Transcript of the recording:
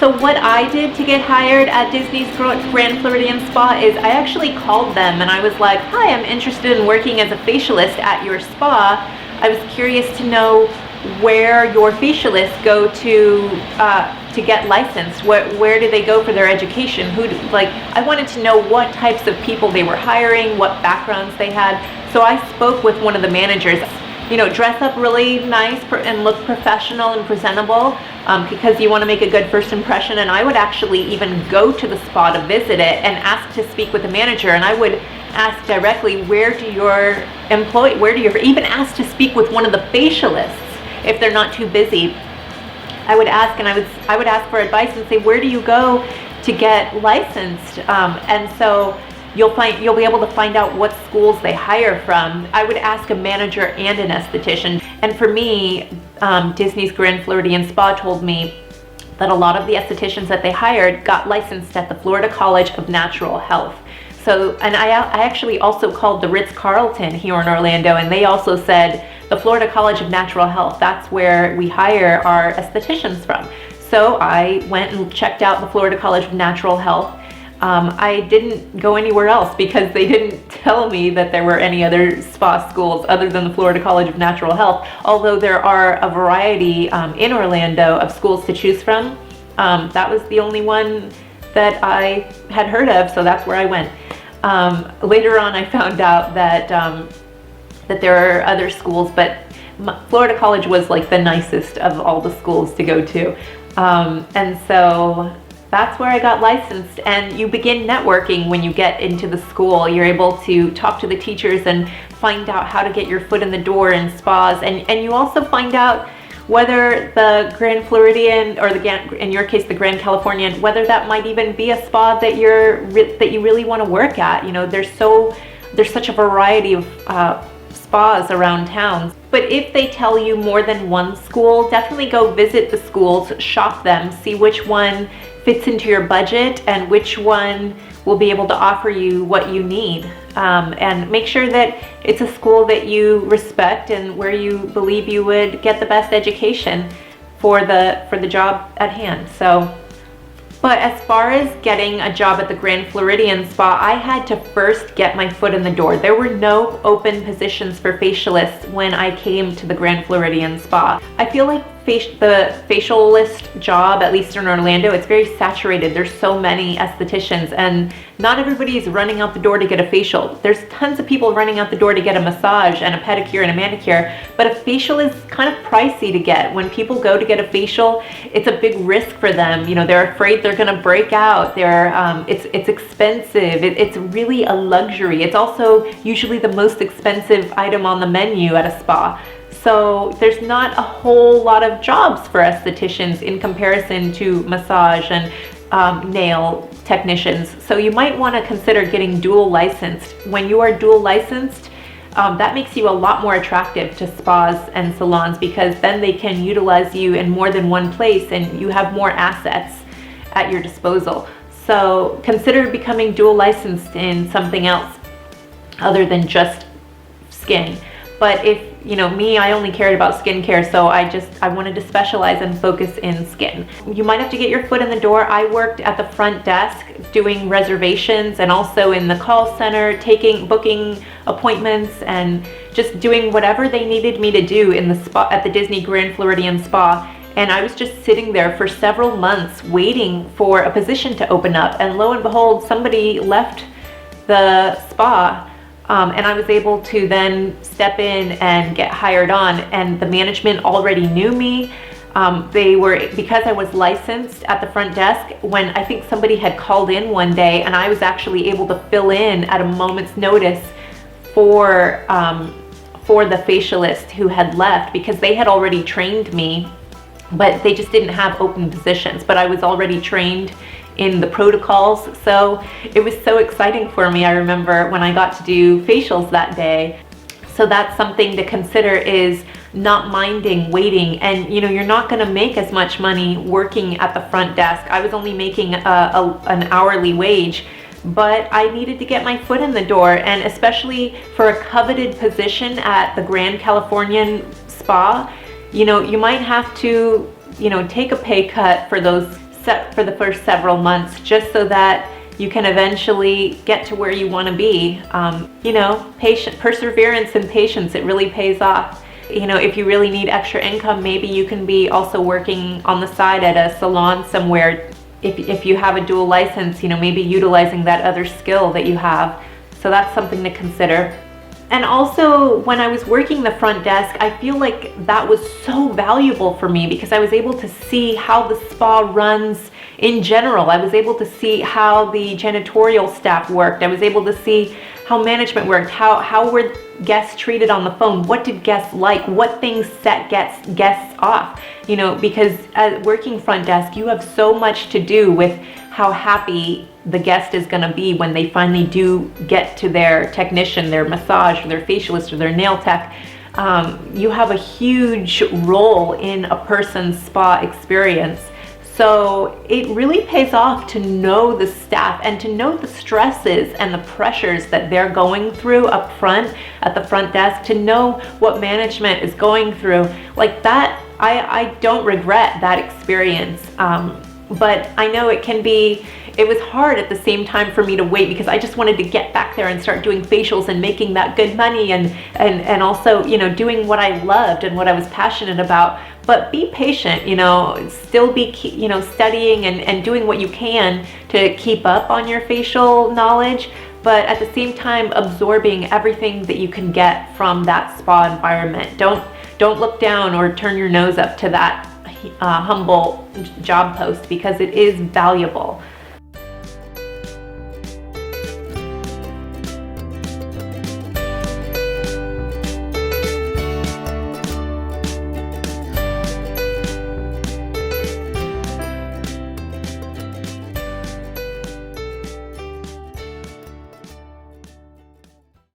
So what I did to get hired at Disney's Grand Floridian Spa is I actually called them and I was like, hi, I'm interested in working as a facialist at your spa. I was curious to know where your facialists go to get licensed. Where do they go for their education? I wanted to know what types of people they were hiring, what backgrounds they had. So I spoke with one of the managers. Dress up really nice and look professional and presentable because you want to make a good first impression. And I would actually even go to the spa to visit it and ask to speak with the manager. And I would ask directly, even ask to speak with one of the facialists if they're not too busy. I would ask, and I would ask for advice and say, where do you go to get licensed? And so you'll be able to find out what schools they hire from. I would ask a manager and an esthetician. And for me, Disney's Grand Floridian Spa told me that a lot of the estheticians that they hired got licensed at the Florida College of Natural Health. So, and I actually also called the Ritz-Carlton here in Orlando, and they also said the Florida College of Natural Health, that's where we hire our estheticians from. So I went and checked out the Florida College of Natural Health. I didn't go anywhere else because they didn't tell me that there were any other spa schools other than the Florida College of Natural Health, although there are a variety in Orlando of schools to choose from. That was the only one that I had heard of, so that's where I went. Later on I found out that there are other schools, but Florida College was like the nicest of all the schools to go to. And so that's where I got licensed, and you begin networking when you get into the school. You're able to talk to the teachers and find out how to get your foot in the door in spas, and you also find out whether the Grand Floridian, or in your case the Grand Californian, whether that might even be a spa that you really want to work at. There's such a variety of spas around town. But if they tell you more than one school, definitely go visit the schools, shop them, see which one fits into your budget and which one will be able to offer you what you need. And make sure that it's a school that you respect and where you believe you would get the best education for the job at hand. But as far as getting a job at the Grand Floridian Spa, I had to first get my foot in the door. There were no open positions for facialists when I came to the Grand Floridian Spa. I feel like the facialist job, at least in Orlando, it's very saturated. There's so many estheticians, and not everybody is running out the door to get a facial. There's tons of people running out the door to get a massage and a pedicure and a manicure, but a facial is kind of pricey to get. When people go to get a facial, it's a big risk for them. They're afraid they're going to break out. It's expensive. It's really a luxury. It's also usually the most expensive item on the menu at a spa. So there's not a whole lot of jobs for estheticians in comparison to massage and nail technicians. So you might want to consider getting dual licensed. When you are dual licensed, that makes you a lot more attractive to spas and salons, because then they can utilize you in more than one place and you have more assets at your disposal. So consider becoming dual licensed in something else other than just skin. But if me, I only cared about skincare, so I wanted to specialize and focus in skin. You might have to get your foot in the door. I worked at the front desk doing reservations and also in the call center, booking appointments and just doing whatever they needed me to do in the spa at the Disney Grand Floridian Spa. And I was just sitting there for several months waiting for a position to open up, and lo and behold, somebody left the spa. And I was able to then step in and get hired on, and the management already knew me. Because I was licensed at the front desk, when I think somebody had called in one day, and I was actually able to fill in at a moment's notice for the facialist who had left, because they had already trained me, but they just didn't have open positions. But I was already trained in the protocols, so it was so exciting for me. I remember when I got to do facials that day. So that's something to consider, is not minding waiting. And you're not going to make as much money working at the front desk. I was only making an hourly wage, but I needed to get my foot in the door, and especially for a coveted position at the Grand Californian Spa, you might have to take a pay cut for those for the first several months, just so that you can eventually get to where you want to be. Perseverance and patience, it really pays off. If you really need extra income, maybe you can be also working on the side at a salon somewhere. If you have a dual license, maybe utilizing that other skill that you have. So that's something to consider. And also, when I was working the front desk, I feel like that was so valuable for me because I was able to see how the spa runs in general. I was able to see how the janitorial staff worked. I was able to see how management worked, how were guests treated on the phone, what did guests like, what things set guests off. Because as working front desk, you have so much to do with how happy the guest is going to be when they finally do get to their technician, their massage, or their facialist, or their nail tech. You have a huge role in a person's spa experience. So it really pays off to know the staff and to know the stresses and the pressures that they're going through up front at the front desk, to know what management is going through. Like that, I don't regret that experience. But I know it was hard at the same time for me to wait because I just wanted to get back there and start doing facials and making that good money and also, doing what I loved and what I was passionate about. But be patient, still be, studying and doing what you can to keep up on your facial knowledge, but at the same time absorbing everything that you can get from that spa environment. Don't look down or turn your nose up to that humble job post because it is valuable.